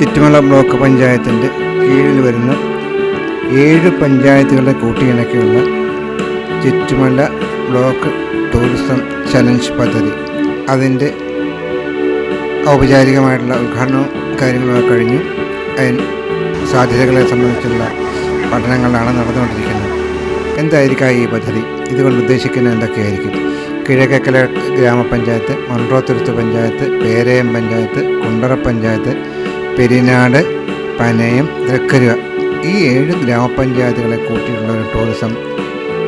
Chuttumala block പഞ്ചായത്തിൻ്റെ കീഴിൽ വരുന്ന 7 പഞ്ചായത്തുകളെ കൂട്ടിയിണക്കിയുള്ള ചുറ്റുമല ബ്ലോക്ക് ടൂറിസം ചലഞ്ച് പദ്ധതി, അതിൻ്റെ ഔപചാരികമായിട്ടുള്ള ഉദ്ഘാടനവും കാര്യങ്ങളൊക്കെ കഴിഞ്ഞു. അതിന് സാധ്യതകളെ സംബന്ധിച്ചുള്ള പഠനങ്ങളാണ് നടന്നുകൊണ്ടിരിക്കുന്നത്. എന്തായിരിക്കാം ഈ പദ്ധതി? ഇതുകൊണ്ട് ഉദ്ദേശിക്കുന്നത് എന്തൊക്കെയായിരിക്കും? കിഴക്കേക്കല ഗ്രാമപഞ്ചായത്ത്, മൺട്രോത്തുരുത്ത് പഞ്ചായത്ത്, പേരയം പഞ്ചായത്ത്, കുണ്ടറ പഞ്ചായത്ത്, പെരിനാട്, പനയം, തൃക്കരുവ, ഈ 7 ഗ്രാമപഞ്ചായത്തുകളെ കൂട്ടിയുള്ള ഒരു ടൂറിസം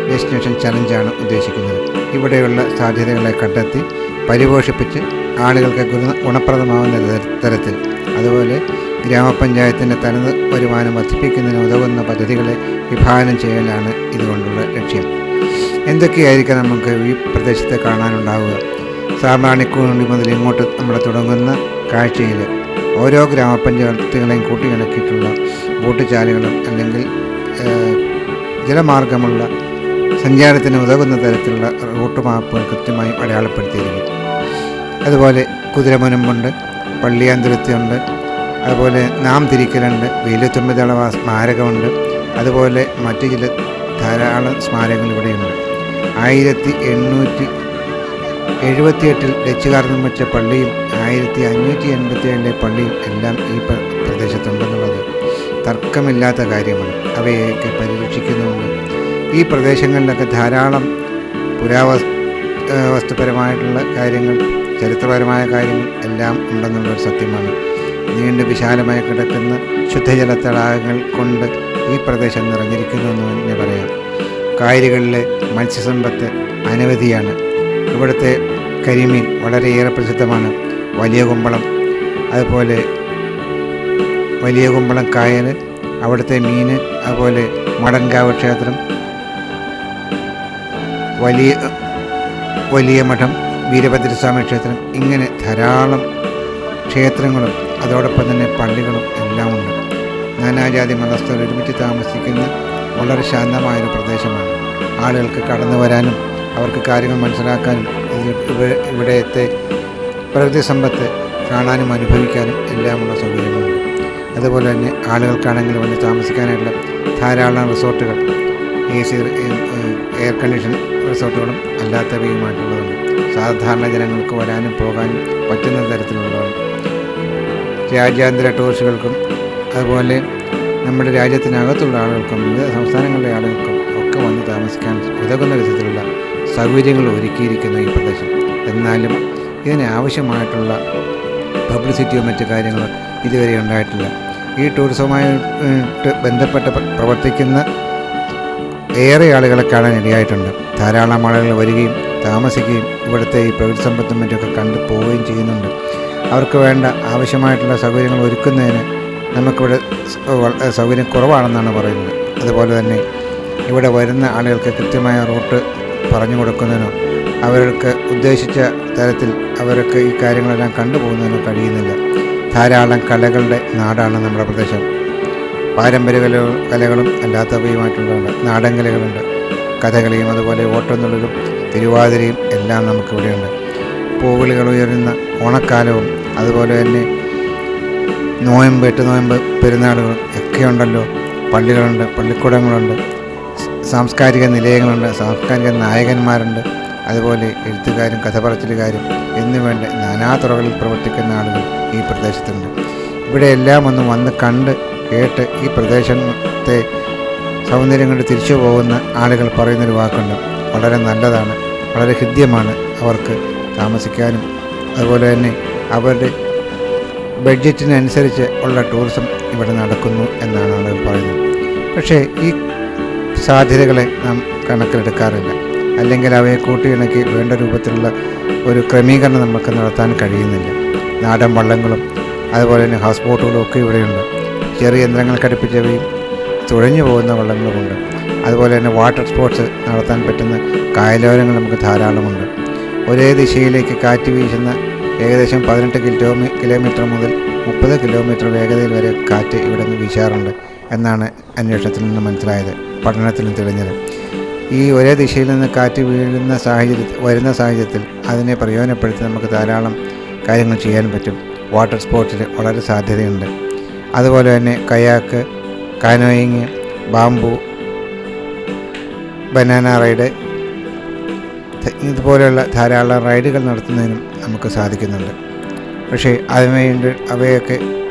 ഡെസ്റ്റിനേഷൻ ചലഞ്ചാണ് ഉദ്ദേശിക്കുന്നത്. ഇവിടെയുള്ള സാധ്യതകളെ കണ്ടെത്തി പരിപോഷിപ്പിച്ച് ആളുകൾക്ക് ഗുണപ്രദമാകുന്ന തരത്തിൽ, അതുപോലെ ഗ്രാമപഞ്ചായത്തിൻ്റെ തനത് വരുമാനം വർദ്ധിപ്പിക്കുന്നതിന് ഉതകുന്ന പദ്ധതികളെ വിഭാവനം ചെയ്യലാണ് ഇതുകൊണ്ടുള്ള ലക്ഷ്യം. എന്തൊക്കെയായിരിക്കും നമുക്ക് ഈ പ്രദേശത്ത് കാണാനുണ്ടാവുക? സാമ്പ്രാണിക്കുണ്ടി മുതൽ ഇങ്ങോട്ട് നമ്മൾ തുടങ്ങുന്ന കാഴ്ചയിൽ ഓരോ ഗ്രാമപഞ്ചായത്തുകളെയും കൂട്ടിയിണക്കിയിട്ടുള്ള ബോട്ടുചാലുകളും അല്ലെങ്കിൽ ജലമാർഗമുള്ള സഞ്ചാരത്തിന് ഉതകുന്ന തരത്തിലുള്ള റൂട്ട് മാപ്പുകൾ കൃത്യമായി അടയാളപ്പെടുത്തിയിരിക്കും. അതുപോലെ കുതിരമുനമ്പുണ്ട്, പള്ളിയാന്തുരുത്തിയുണ്ട്, അതുപോലെ നാം തിരിക്കലുണ്ട്, വേലുത്തമ്പതളവ സ്മാരകമുണ്ട്, അതുപോലെ മറ്റു ചില ധാരാളം സ്മാരകങ്ങൾ ഇവിടെയുണ്ട്. 1878 ഡച്ചുകാർ നിർമ്മിച്ച പള്ളിയും 1587 പള്ളിയും എല്ലാം ഈ പ്രദേശത്തുണ്ടെന്നുള്ളത് തർക്കമില്ലാത്ത കാര്യമാണ്. അവയൊക്കെ പരിരക്ഷിക്കുന്നുണ്ട്. ഈ പ്രദേശങ്ങളിലൊക്കെ ധാരാളം വസ്തുപരമായിട്ടുള്ള കാര്യങ്ങൾ, ചരിത്രപരമായ കാര്യങ്ങൾ എല്ലാം ഉണ്ടെന്നുള്ളൊരു സത്യമാണ്. നീണ്ട് വിശാലമായി കിടക്കുന്ന ശുദ്ധജല തടാകങ്ങൾ കൊണ്ട് ഈ പ്രദേശം നിറഞ്ഞിരിക്കുന്നു എന്ന് തന്നെ പറയാം. കായലുകളിലെ മത്സ്യസമ്പത്ത് അനവധിയാണ്. ഇവിടുത്തെ കരിമീൻ വളരെയേറെ പ്രസിദ്ധമാണ്. വലിയ കുമ്പളം, അതുപോലെ വലിയ കുമ്പളം കായൽ, അവിടുത്തെ മീൻ, അതുപോലെ മടൻകാവ് ക്ഷേത്രം, വലിയ മഠം, വീരഭദ്രസ്വാമി ക്ഷേത്രം, ഇങ്ങനെ ധാരാളം ക്ഷേത്രങ്ങളും അതോടൊപ്പം തന്നെ പള്ളികളും എല്ലാം ഉണ്ട്. നാനാജാതി മതസ്ഥർ ഒരുമിച്ച് താമസിക്കുന്ന വളരെ ശാന്തമായൊരു പ്രദേശമാണ്. ആളുകൾക്ക് കടന്നു വരാനും അവർക്ക് കാര്യങ്ങൾ മനസ്സിലാക്കാനും ഇവിടത്തെ പ്രകൃതി സമ്പത്ത് കാണാനും അനുഭവിക്കാനും എല്ലാമുള്ള സൗകര്യങ്ങളുണ്ട്. അതുപോലെ തന്നെ ആളുകൾക്കാണെങ്കിൽ വന്ന് താമസിക്കാനായിട്ടുള്ള ധാരാളം റിസോർട്ടുകൾ, എയർ കണ്ടീഷൻ റിസോർട്ടുകളും അല്ലാത്തവയുമായിട്ടുള്ളതുണ്ട്. സാധാരണ ജനങ്ങൾക്ക് വരാനും പോകാനും പറ്റുന്ന തരത്തിലുള്ളതാണ്. രാജ്യാന്തര ടൂറിസ്റ്റുകൾക്കും അതുപോലെ നമ്മുടെ രാജ്യത്തിനകത്തുള്ള ആളുകൾക്കും വിവിധ സംസ്ഥാനങ്ങളിലെ ആളുകൾക്കും ഒക്കെ വന്ന് താമസിക്കാൻ ഉതകുന്ന വിധത്തിലുള്ള സൗകര്യങ്ങൾ ഒരുക്കിയിരിക്കുന്ന ഈ പ്രദേശം. എന്നാലും ഇതിന് ആവശ്യമായിട്ടുള്ള പബ്ലിസിറ്റിയോ മറ്റു കാര്യങ്ങളോ ഇതുവരെ ഉണ്ടായിട്ടില്ല. ഈ ടൂറിസവുമായിട്ട് ബന്ധപ്പെട്ട് പ്രവർത്തിക്കുന്ന ഏറെ ആളുകളെ കാണാൻ ഇടയായിട്ടുണ്ട്. ധാരാളം ആളുകൾ വരികയും താമസിക്കുകയും ഇവിടുത്തെ ഈ പ്രകൃതി സമ്പത്തും മറ്റൊക്കെ കണ്ടു പോവുകയും ചെയ്യുന്നുണ്ട്. അവർക്ക് വേണ്ട ആവശ്യമായിട്ടുള്ള സൗകര്യങ്ങൾ ഒരുക്കുന്നതിന് നമുക്കിവിടെ സൗകര്യം കുറവാണെന്നാണ് പറയുന്നത്. അതുപോലെ തന്നെ ഇവിടെ വരുന്ന ആളുകൾക്ക് കൃത്യമായ റൂട്ട് പറഞ്ഞു കൊടുക്കുന്നതിനോ അവർക്ക് ഉദ്ദേശിച്ച തരത്തിൽ അവർക്ക് ഈ കാര്യങ്ങളെല്ലാം കണ്ടുപോകുന്നതിനോ കഴിയുന്നില്ല. ധാരാളം കലകളുടെ നാടാണ് നമ്മുടെ പ്രദേശം. പാരമ്പര്യ കലകളും അല്ലാത്തവയുമായിട്ടുള്ളതുണ്ട്. നാടൻ കലകളുണ്ട്, കഥകളിയും അതുപോലെ ഓട്ടംതുള്ളലും തിരുവാതിരയും എല്ലാം നമുക്കിവിടെയുണ്ട്. പൂവിളികൾ ഉയരുന്ന ഓണക്കാലവും അതുപോലെ തന്നെ നോയമ്പ്, 8 നോയമ്പ് പെരുന്നാളുകളും ഒക്കെ ഉണ്ടല്ലോ. പള്ളികളുണ്ട്, പള്ളിക്കൂടങ്ങളുണ്ട്, സാംസ്കാരിക നിലയങ്ങളുണ്ട്, സാംസ്കാരിക നായകന്മാരുണ്ട്, അതുപോലെ എഴുത്തുകാരും കഥ പറച്ചിലുകാരും എന്നുവേണ്ട നാനാതുറകളിൽ പ്രവർത്തിക്കുന്ന ആളുകൾ ഈ പ്രദേശത്തുണ്ട്. ഇവിടെ എല്ലാം ഒന്ന് വന്ന് കണ്ട് കേട്ട് ഈ പ്രദേശത്തെ സൗന്ദര്യം കൊണ്ട് തിരിച്ചു പോകുന്ന ആളുകൾ പറയുന്നൊരു വാക്കുണ്ട്. വളരെ നല്ലതാണ്, വളരെ ഹൃദ്യമാണ് അവർക്ക് താമസിക്കാനും. അതുപോലെ തന്നെ അവരുടെ ബഡ്ജറ്റിനനുസരിച്ച് ഉള്ള ടൂറിസം ഇവിടെ നടക്കുന്നു എന്നാണ് ആളുകൾ പറയുന്നത്. പക്ഷേ ഈ സാധ്യതകളെ നാം കണക്കിലെടുക്കാറില്ല. അല്ലെങ്കിൽ അവയെ കൂട്ടിയിണക്കി വേണ്ട രൂപത്തിലുള്ള ഒരു ക്രമീകരണം നമുക്ക് നടത്താൻ കഴിയുന്നില്ല. നാടൻ വള്ളങ്ങളും അതുപോലെ തന്നെ ഹൗസ് ബോട്ടുകളും ഒക്കെ ഇവിടെയുണ്ട്. ചെറിയ യന്ത്രങ്ങൾ ഘടിപ്പിച്ചവയും തുഴഞ്ഞു പോകുന്ന വള്ളങ്ങളുമുണ്ട്. അതുപോലെ തന്നെ വാട്ടർ സ്പോർട്സ് നടത്താൻ പറ്റുന്ന കായലോരങ്ങൾ നമുക്ക് ധാരാളമുണ്ട്. ഒരേ ദിശയിലേക്ക് കാറ്റ് വീശുന്ന ഏകദേശം 18 കിലോമീറ്റർ മുതൽ 30 കിലോമീറ്റർ വേഗതയിൽ വരെ കാറ്റ് ഇവിടെ നിന്ന് വീശാറുണ്ട് എന്നാണ് അന്വേഷണത്തിൽ നിന്ന് മനസ്സിലായത്, പഠനത്തിലും തെളിഞ്ഞത്. ഈ ഒരേ ദിശയിൽ നിന്ന് കാറ്റ് വരുന്ന സാഹചര്യത്തിൽ അതിനെ പ്രയോജനപ്പെടുത്തി നമുക്ക് ധാരാളം കാര്യങ്ങൾ ചെയ്യാൻ പറ്റും. വാട്ടർ സ്പോർട്സിൽ വളരെ സാധ്യതയുണ്ട്. അതുപോലെ തന്നെ kayak, canoeing, bamboo, banana ride ഇതുപോലെയുള്ള ധാരാളം റൈഡുകൾ നടത്തുന്നതിനും നമുക്ക് സാധിക്കുന്നുണ്ട്. പക്ഷേ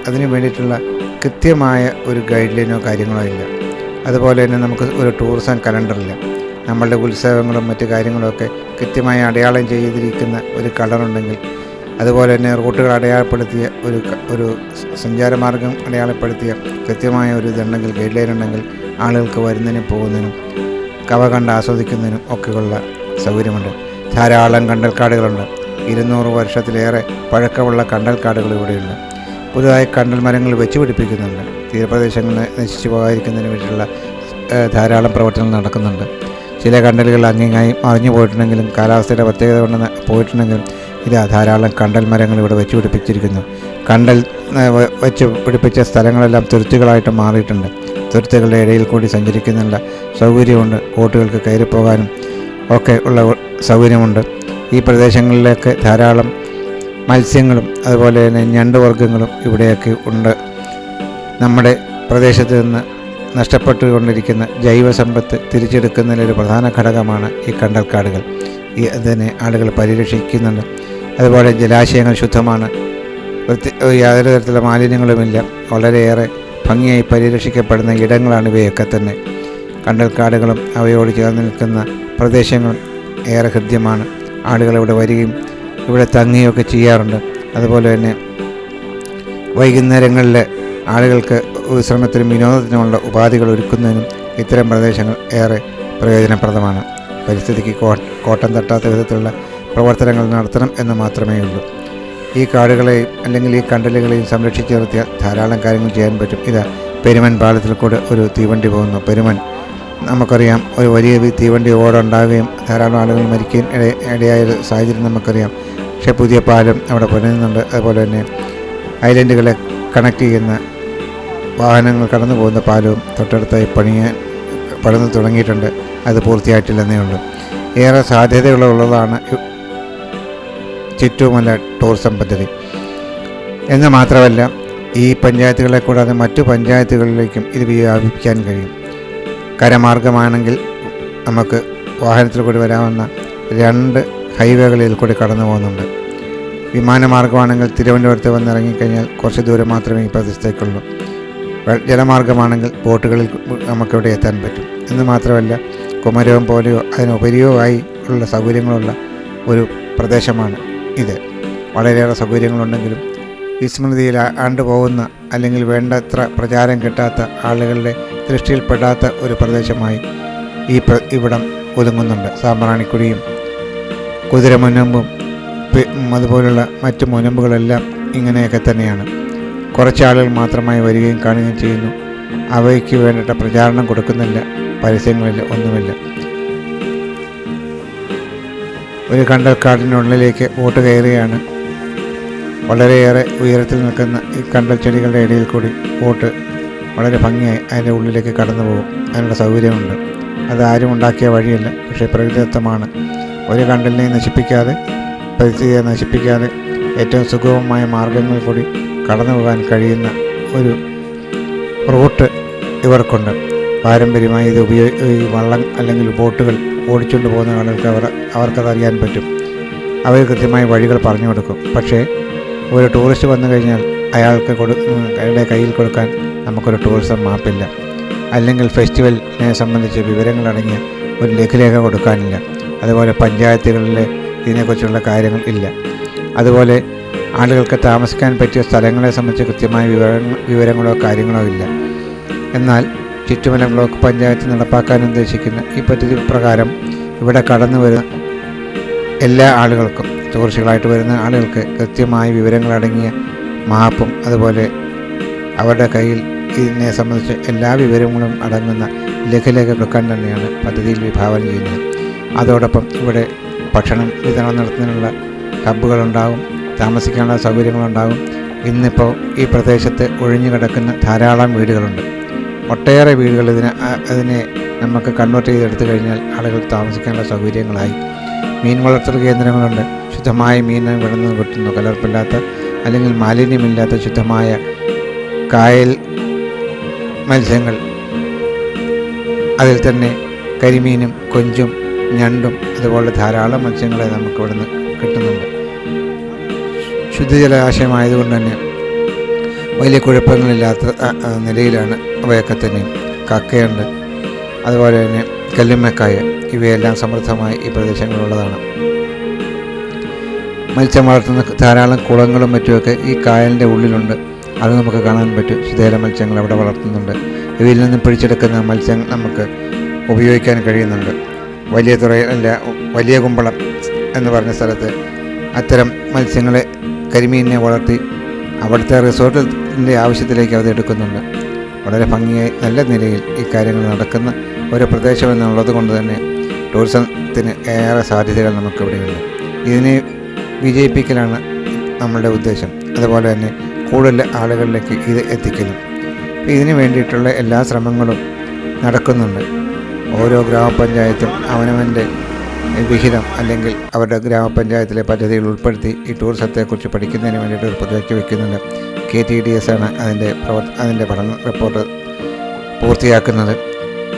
അതിന് വേണ്ടിയിട്ടുള്ള കൃത്യമായ ഒരു ഗൈഡ് ലൈനോ കാര്യങ്ങളോ ഇല്ല. അതുപോലെ തന്നെ നമുക്ക് ഒരു ടൂറിസം കലണ്ടറില്ല. നമ്മളുടെ ഉത്സവങ്ങളും മറ്റു കാര്യങ്ങളൊക്കെ കൃത്യമായി അടയാളം ചെയ്തിരിക്കുന്ന ഒരു കളറുണ്ടെങ്കിൽ, അതുപോലെ തന്നെ റൂട്ടുകൾ അടയാളപ്പെടുത്തിയ ഒരു സഞ്ചാരമാർഗം അടയാളപ്പെടുത്തിയ കൃത്യമായ ഒരു ഇതുണ്ടെങ്കിൽ, ഗൈഡ് ലൈൻ ഉണ്ടെങ്കിൽ ആളുകൾക്ക് വരുന്നതിനും പോകുന്നതിനും കവ കണ്ട് ആസ്വദിക്കുന്നതിനും ഒക്കെയുള്ള സൗകര്യമുണ്ട്. ധാരാളം കണ്ടൽക്കാടുകളുണ്ട്. 200 വർഷത്തിലേറെ പഴക്കമുള്ള കണ്ടൽക്കാടുകൾ ഇവിടെയുണ്ട്. പുതുതായി കണ്ടൽ മരങ്ങൾ വെച്ച് പിടിപ്പിക്കുന്നുണ്ട്. തീരപ്രദേശങ്ങൾ നശിച്ചു പോകാതിരിക്കുന്നതിന് വേണ്ടിയിട്ടുള്ള ധാരാളം പ്രവർത്തനങ്ങൾ നടക്കുന്നുണ്ട്. ചില കണ്ടലുകൾ അങ്ങിങ്ങായി മറിഞ്ഞു പോയിട്ടുണ്ടെങ്കിലും, കാലാവസ്ഥയുടെ പ്രത്യേകത കൊണ്ട് പോയിട്ടുണ്ടെങ്കിലും ധാരാളം കണ്ടൽ മരങ്ങൾ ഇവിടെ വെച്ച് പിടിപ്പിച്ചിരിക്കുന്നു. കണ്ടൽ വെച്ച് പിടിപ്പിച്ച സ്ഥലങ്ങളെല്ലാം തുരുത്തുകളായിട്ട് മാറിയിട്ടുണ്ട്. തുരുത്തുകളുടെ ഇടയിൽ കൂടി സഞ്ചരിക്കുന്നുള്ള സൗകര്യമുണ്ട്. ബോട്ടുകൾക്ക് കയറിപ്പോകാനും ഒക്കെ ഉള്ള സൗകര്യമുണ്ട്. ഈ പ്രദേശങ്ങളിലൊക്കെ ധാരാളം മത്സ്യങ്ങളും അതുപോലെ തന്നെ ഞണ്ടുവർഗ്ഗങ്ങളും ഇവിടെയൊക്കെ ഉണ്ട്. നമ്മുടെ പ്രദേശത്ത് നിന്ന് നഷ്ടപ്പെട്ടുകൊണ്ടിരിക്കുന്ന ജൈവസമ്പത്ത് തിരിച്ചെടുക്കുന്നതിലൊരു പ്രധാന ഘടകമാണ് ഈ കണ്ടൽക്കാടുകൾ. അതിനെ ആളുകൾ പരിരക്ഷിക്കുന്നുണ്ട്. അതുപോലെ ജലാശയങ്ങൾ ശുദ്ധമാണ്. യാതൊരു തരത്തിലുള്ള മാലിന്യങ്ങളുമില്ല. വളരെയേറെ ഭംഗിയായി പരിരക്ഷിക്കപ്പെടുന്ന ഇടങ്ങളാണ് ഇവയൊക്കെ തന്നെ. കണ്ടൽക്കാടുകളും അവയോട് ചേർന്ന് നിൽക്കുന്ന പ്രദേശങ്ങളും ഏറെ ഹൃദ്യമാണ്. ആളുകൾ ഇവിടെ വരികയും ഇവിടെ തങ്ങുകയൊക്കെ ചെയ്യാറുണ്ട്. അതുപോലെ തന്നെ വൈകുന്നേരങ്ങളിൽ ആളുകൾക്ക് വിശ്രമത്തിനും വിനോദത്തിനുമുള്ള ഉപാധികൾ ഒരുക്കുന്നതിനും ഇത്തരം പ്രദേശങ്ങൾ ഏറെ പ്രയോജനപ്രദമാണ്. പരിസ്ഥിതിക്ക് കോട്ടം തട്ടാത്ത വിധത്തിലുള്ള പ്രവർത്തനങ്ങൾ നടത്തണം എന്ന് മാത്രമേ ഉള്ളൂ. ഈ കാടുകളെയും അല്ലെങ്കിൽ ഈ കണ്ടലുകളെയും സംരക്ഷിച്ച് നിർത്തിയാൽ ധാരാളം കാര്യങ്ങൾ ചെയ്യാൻ പറ്റും. പെരുമൻ പാലത്തിൽ കൂടെ ഒരു തീവണ്ടി പോകുന്നു. പെരുമൻ നമുക്കറിയാം, ഒരു വലിയ തീവണ്ടി ഓടുണ്ടാകുകയും ധാരാളം ആളുകൾ മരിക്കുകയും ഇടയായ സാഹചര്യം നമുക്കറിയാം. പക്ഷേ പുതിയ പാലം അവിടെ പണിയുന്നുണ്ട്. അതുപോലെ തന്നെ ഐലൻഡുകളെ കണക്ട് ചെയ്യുന്ന വാഹനങ്ങൾ കടന്നു പോകുന്ന പാലവും തൊട്ടടുത്തായി പണിത് തുടങ്ങിയിട്ടുണ്ട്. അത് പൂർത്തിയായിട്ടില്ലെന്നേ ഉള്ളൂ. ഏറെ സാധ്യതകളുള്ളതാണ് ചിറ്റുമല ടൂറിസം പദ്ധതി. എന്ന് മാത്രമല്ല, ഈ പഞ്ചായത്തുകളെ കൂടാതെ മറ്റു പഞ്ചായത്തുകളിലേക്കും ഇത് വ്യാപിപ്പിക്കാൻ കഴിയും. കരമാർഗമാണെങ്കിൽ നമുക്ക് വാഹനത്തിൽ കൂടി വരാവുന്ന 2 ഹൈവേകളിൽ കൂടി കടന്നു പോകുന്നുണ്ട്. വിമാനമാർഗമാണെങ്കിൽ തിരുവനന്തപുരത്ത് വന്നിറങ്ങിക്കഴിഞ്ഞാൽ കുറച്ച് ദൂരം മാത്രമേ ഈ പ്രദേശത്തേക്കുള്ളൂ. ജലമാർഗമാണെങ്കിൽ ബോട്ടുകളിൽ നമുക്കിവിടെ എത്താൻ പറ്റും. എന്ന് മാത്രമല്ല, കുമരകം പോലെയോ അതിനുപരിയോ ആയി ഉള്ള സൗകര്യങ്ങളുള്ള ഒരു പ്രദേശമാണ് ഇത്. വളരെയേറെ സൗകര്യങ്ങളുണ്ടെങ്കിലും വിസ്മൃതിയിൽ ആണ്ടുപോകുന്ന അല്ലെങ്കിൽ വേണ്ടത്ര പ്രചാരം കിട്ടാത്ത ആളുകളുടെ ദൃഷ്ടിയിൽപ്പെടാത്ത ഒരു പ്രദേശമായി ഇവിടം ഒതുങ്ങുന്നുണ്ട്. സാമ്പ്രാണിക്കുടിയും കുതിരമുനമ്പും അതുപോലുള്ള മറ്റ് മുനമ്പുകളെല്ലാം ഇങ്ങനെയൊക്കെ തന്നെയാണ്. കുറച്ചാളുകൾ മാത്രമായി വരികയും കാണുകയും ചെയ്യുന്നു. അവയ്ക്ക് വേണ്ടിയിട്ട് പ്രചാരണം കൊടുക്കുന്നില്ല, പരസ്യങ്ങളില്ല, ഒന്നുമില്ല. ഒരു കണ്ടൽക്കാടിനുള്ളിലേക്ക് ബോട്ട് കയറുകയാണ്. വളരെയേറെ ഉയരത്തിൽ നിൽക്കുന്ന ഈ കണ്ടൽ ചെടികളുടെ ഇടയിൽ കൂടി ബോട്ട് വളരെ ഭംഗിയായി അതിൻ്റെ ഉള്ളിലേക്ക് കടന്നു പോകും. അതിനുള്ള സൗകര്യമുണ്ട്. അതാരും ഉണ്ടാക്കിയ വഴിയല്ല, പക്ഷേ പ്രകൃതിദത്തമാണ്. ഒരു കണ്ടലിനെ നശിപ്പിക്കാതെ, പരിസ്ഥിതിയെ നശിപ്പിക്കാതെ ഏറ്റവും സുഗമമായ മാർഗങ്ങൾ കൂടി കടന്നു പോകാൻ കഴിയുന്ന ഒരു റൂട്ട് ഇവർക്കുണ്ട്. പാരമ്പര്യമായി ഈ വള്ളം അല്ലെങ്കിൽ ബോട്ടുകൾ ഓടിച്ചുകൊണ്ട് പോകുന്ന ആളുകൾക്ക് അവർക്കതറിയാൻ പറ്റും. അവർ കൃത്യമായ വഴികൾ പറഞ്ഞു കൊടുക്കും. പക്ഷേ ഒരു ടൂറിസ്റ്റ് വന്നു കഴിഞ്ഞാൽ അയാളുടെ കയ്യിൽ കൊടുക്കാൻ നമുക്കൊരു ടൂറിസം മാപ്പില്ല, അല്ലെങ്കിൽ ഫെസ്റ്റിവലിനെ സംബന്ധിച്ച് വിവരങ്ങളടങ്ങിയ ഒരു ലഘുലേഖ കൊടുക്കാനില്ല. അതുപോലെ പഞ്ചായത്തുകളിലെ ഇതിനെക്കുറിച്ചുള്ള കാര്യങ്ങൾ ഇല്ല. അതുപോലെ ആളുകൾക്ക് താമസിക്കാൻ പറ്റിയ സ്ഥലങ്ങളെ സംബന്ധിച്ച് കൃത്യമായ വിവരങ്ങളോ കാര്യങ്ങളോ ഇല്ല. എന്നാൽ ചുറ്റുമല ബ്ലോക്ക് പഞ്ചായത്ത് നടപ്പാക്കാൻ ഉദ്ദേശിക്കുന്ന ഈ പദ്ധതി പ്രകാരം ഇവിടെ കടന്നു വരുന്ന എല്ലാ ആളുകൾക്കും, ടൂറിസ്റ്റുകളായിട്ട് വരുന്ന ആളുകൾക്ക് കൃത്യമായ വിവരങ്ങളടങ്ങിയ മാപ്പും അതുപോലെ അവരുടെ കയ്യിൽ ഇതിനെ സംബന്ധിച്ച് എല്ലാ വിവരങ്ങളും അടങ്ങുന്ന ലഘുലേഖ കൊടുക്കാൻ തന്നെയാണ് പദ്ധതിയിൽ വിഭാവനം ചെയ്യുന്നത്. അതോടൊപ്പം ഇവിടെ ഭക്ഷണം വിതരണം നടത്തുന്നതിനുള്ള ഹബ്ബുകളുണ്ടാകും, താമസിക്കാനുള്ള സൗകര്യങ്ങളുണ്ടാകും. ഇന്നിപ്പോൾ ഈ പ്രദേശത്ത് ഒഴിഞ്ഞു കിടക്കുന്ന ധാരാളം വീടുകളുണ്ട്. ഒട്ടേറെ വീടുകൾ അതിനെ നമുക്ക് കൺവേർട്ട് ചെയ്തെടുത്തു കഴിഞ്ഞാൽ ആളുകൾക്ക് താമസിക്കാനുള്ള സൗകര്യങ്ങളായി. മീൻ വളർത്തൽ കേന്ദ്രങ്ങളുണ്ട്. ശുദ്ധമായ മീൻ ഇവിടെ നിന്ന് കിട്ടുന്നു. കലർപ്പില്ലാത്ത അല്ലെങ്കിൽ മാലിന്യമില്ലാത്ത ശുദ്ധമായ കായൽ മത്സ്യങ്ങൾ, അതിൽ തന്നെ കരിമീനും കൊഞ്ചും ഞണ്ടും അതുപോലെ ധാരാളം മത്സ്യങ്ങളെ നമുക്ക് ഇവിടുന്ന് കിട്ടുന്നുണ്ട്. ശുദ്ധജലാശയമായതുകൊണ്ട് തന്നെ വലിയ കുഴപ്പങ്ങളില്ലാത്ത നിലയിലാണ് അവയൊക്കെ തന്നെ. കക്കയുണ്ട്, അതുപോലെ തന്നെ കല്ലുമ്മക്കായ, ഇവയെല്ലാം സമൃദ്ധമായി ഈ പ്രദേശങ്ങളിലുള്ളതാണ്. മത്സ്യം വളർത്തുന്ന ധാരാളം കുളങ്ങളും മറ്റുമൊക്കെ ഈ കായലിൻ്റെ ഉള്ളിലുണ്ട്. അത് നമുക്ക് കാണാൻ പറ്റും. ശുദ്ധജല മത്സ്യങ്ങൾ അവിടെ വളർത്തുന്നുണ്ട്. ഇവയിൽ നിന്നും പിടിച്ചെടുക്കുന്ന മത്സ്യങ്ങൾ നമുക്ക് ഉപയോഗിക്കാൻ കഴിയുന്നുണ്ട്. വലിയ കുമ്പളം എന്ന് പറഞ്ഞ സ്ഥലത്ത് അത്തരം മത്സ്യങ്ങളെ, കരിമീനിനെ വളർത്തി അവിടുത്തെ റിസോർട്ടിൻ്റെ ആവശ്യത്തിലേക്ക് അത് എടുക്കുന്നുണ്ട്. വളരെ ഭംഗിയായി നല്ല നിലയിൽ ഈ കാര്യങ്ങൾ നടക്കുന്ന ഒരു പ്രദേശം എന്നുള്ളത് കൊണ്ട് തന്നെ ടൂറിസത്തിന് ഏറെ സാധ്യതകൾ നമുക്കിവിടെയുണ്ട്. ഇതിനെ വിജയിപ്പിക്കലാണ് നമ്മളുടെ ഉദ്ദേശം. അതുപോലെ തന്നെ കൂടുതൽ ആളുകളിലേക്ക് ഇത് എത്തിക്കുന്നു. ഇതിന് വേണ്ടിയിട്ടുള്ള എല്ലാ ശ്രമങ്ങളും നടക്കുന്നുണ്ട്. ഓരോ ഗ്രാമപഞ്ചായത്തും അവനവൻ്റെ വിഹിതം അല്ലെങ്കിൽ അവരുടെ ഗ്രാമപഞ്ചായത്തിലെ പദ്ധതികൾ ഉൾപ്പെടുത്തി ഈ ടൂറിസത്തെക്കുറിച്ച് പഠിക്കുന്നതിന് വേണ്ടിയിട്ട് ഒരു പ്രൊജക്റ്റ് വയ്ക്കുന്നുണ്ട്. KTDS ആണ് അതിൻ്റെ പഠന റിപ്പോർട്ട് പൂർത്തിയാക്കുന്നത്.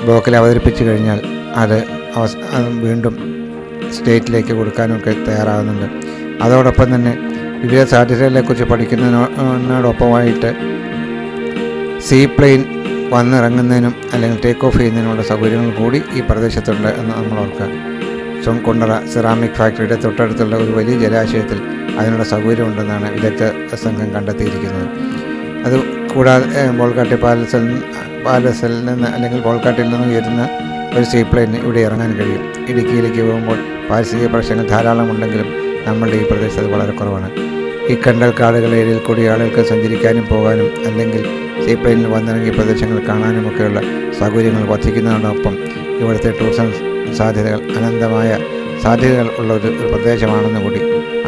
ബ്ലോക്കിൽ അവതരിപ്പിച്ചു കഴിഞ്ഞാൽ അത് വീണ്ടും സ്റ്റേറ്റിലേക്ക് കൊടുക്കാനൊക്കെ തയ്യാറാകുന്നുണ്ട്. അതോടൊപ്പം തന്നെ വിവിധ സാധ്യതകളെക്കുറിച്ച് പഠിക്കുന്നതിനോടൊപ്പമായിട്ട് സീപ്ലെയിൻ വന്നിറങ്ങുന്നതിനും അല്ലെങ്കിൽ ടേക്ക് ഓഫ് ചെയ്യുന്നതിനുള്ള സൗകര്യങ്ങൾ കൂടി ഈ പ്രദേശത്തുണ്ട് എന്ന് നമ്മൾ ഓർക്കുക. കുണ്ടറ സെറാമിക് ഫാക്ടറിയുടെ തൊട്ടടുത്തുള്ള ഒരു വലിയ ജലാശയത്തിൽ അതിനുള്ള സൗകര്യമുണ്ടെന്നാണ് വിദഗ്ധ സംഘം കണ്ടെത്തിയിരിക്കുന്നത്. അത് കൂടാതെ ബോൾഗാട്ടി പാലസിൽ നിന്ന് അല്ലെങ്കിൽ ബോൾഗാട്ടിൽ നിന്ന് ഉയരുന്ന ഒരു സീപ്ലെയിന് ഇവിടെ ഇറങ്ങാൻ കഴിയും. ഇടുക്കിയിലേക്ക് പോകുമ്പോൾ പാരിസ്ഥിതിക പ്രശ്നങ്ങൾ ധാരാളമുണ്ടെങ്കിലും നമ്മളുടെ ഈ പ്രദേശത്ത് അത് വളരെ കുറവാണ്. ഈ കണ്ടൽ കാടുകൾ ഏരിയയിൽ കൂടി ആളുകൾക്ക് സഞ്ചരിക്കാനും പോകാനും അല്ലെങ്കിൽ സീപ്ലെയിനിൽ വന്നിറങ്ങിയ പ്രദേശങ്ങൾ കാണാനുമൊക്കെയുള്ള സൗകര്യങ്ങൾ വർദ്ധിക്കുന്നതിനോടൊപ്പം ഇവിടുത്തെ ടൂറിസം സാധ്യതകൾ അനന്തമായ സാധ്യതകൾ ഉള്ള ഒരു പ്രദേശമാണെന്ന് കൂടി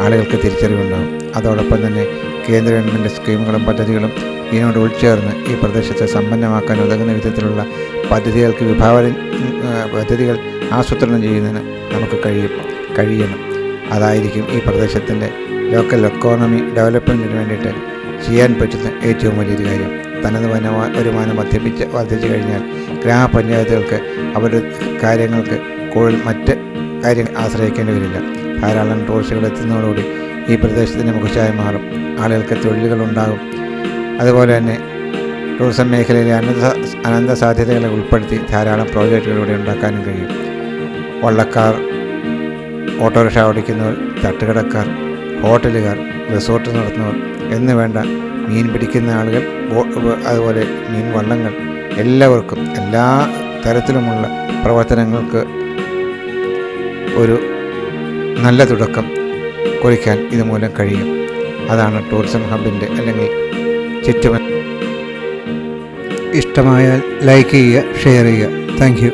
ആളുകൾക്ക് തിരിച്ചറിവുണ്ടാകും. അതോടൊപ്പം തന്നെ കേന്ദ്ര ഗവൺമെൻറ് സ്കീമുകളും പദ്ധതികളും ഇതിനോട് ഉൾച്ചേർന്ന് ഈ പ്രദേശത്തെ സമ്പന്നമാക്കാൻ ഉതകുന്ന വിധത്തിലുള്ള പദ്ധതികൾ ആസൂത്രണം ചെയ്യുന്നതിന് നമുക്ക് കഴിയണം. അതായിരിക്കും ഈ പ്രദേശത്തിൻ്റെ ലോക്കൽ എക്കോണമി ഡെവലപ്മെൻറ്റിന് വേണ്ടിയിട്ട് ചെയ്യാൻ പറ്റുന്ന ഏറ്റവും വലിയൊരു കാര്യം. തനത് വരുമാനം വർദ്ധിച്ചു കഴിഞ്ഞാൽ ഗ്രാമപഞ്ചായത്തുകൾക്ക് അവരുടെ കാര്യങ്ങൾക്ക് കൂടുതൽ മറ്റ് കാര്യങ്ങൾ ആശ്രയിക്കേണ്ടി വരില്ല. ധാരാളം ടൂറിസ്റ്റുകൾ എത്തുന്നതോടുകൂടി ഈ പ്രദേശത്തിന് മുഖച്ഛായ മാറും. ആളുകൾക്ക് തൊഴിലുകളുണ്ടാകും. അതുപോലെ തന്നെ ടൂറിസം മേഖലയിലെ അനന്ത സാധ്യതകളെ ഉൾപ്പെടുത്തി ധാരാളം പ്രോജക്റ്റുകൾ ഇവിടെ ഉണ്ടാക്കാനും കഴിയും. വള്ളക്കാർ, ഓട്ടോറിക്ഷ ഓടിക്കുന്നവർ, തട്ടുകടക്കാർ, ഹോട്ടലുകാർ, റിസോർട്ട് നടത്തുന്നവർ എന്ന് വേണ്ട മീൻ പിടിക്കുന്ന ആളുകൾ, അതുപോലെ മീൻ വള്ളങ്ങൾ, എല്ലാവർക്കും എല്ലാ തരത്തിലുമുള്ള പ്രവർത്തനങ്ങൾക്ക് ഒരു നല്ല തുടക്കം കുറിക്കാൻ ഇതുമൂലം കഴിയും. അതാണ് ടൂറിസം ഹബിൻ്റെ അല്ലെങ്കിൽ ചുറ്റുമ. ഇഷ്ടമായാൽ ലൈക്ക് ചെയ്യുക, ഷെയർ ചെയ്യുക. Thank you.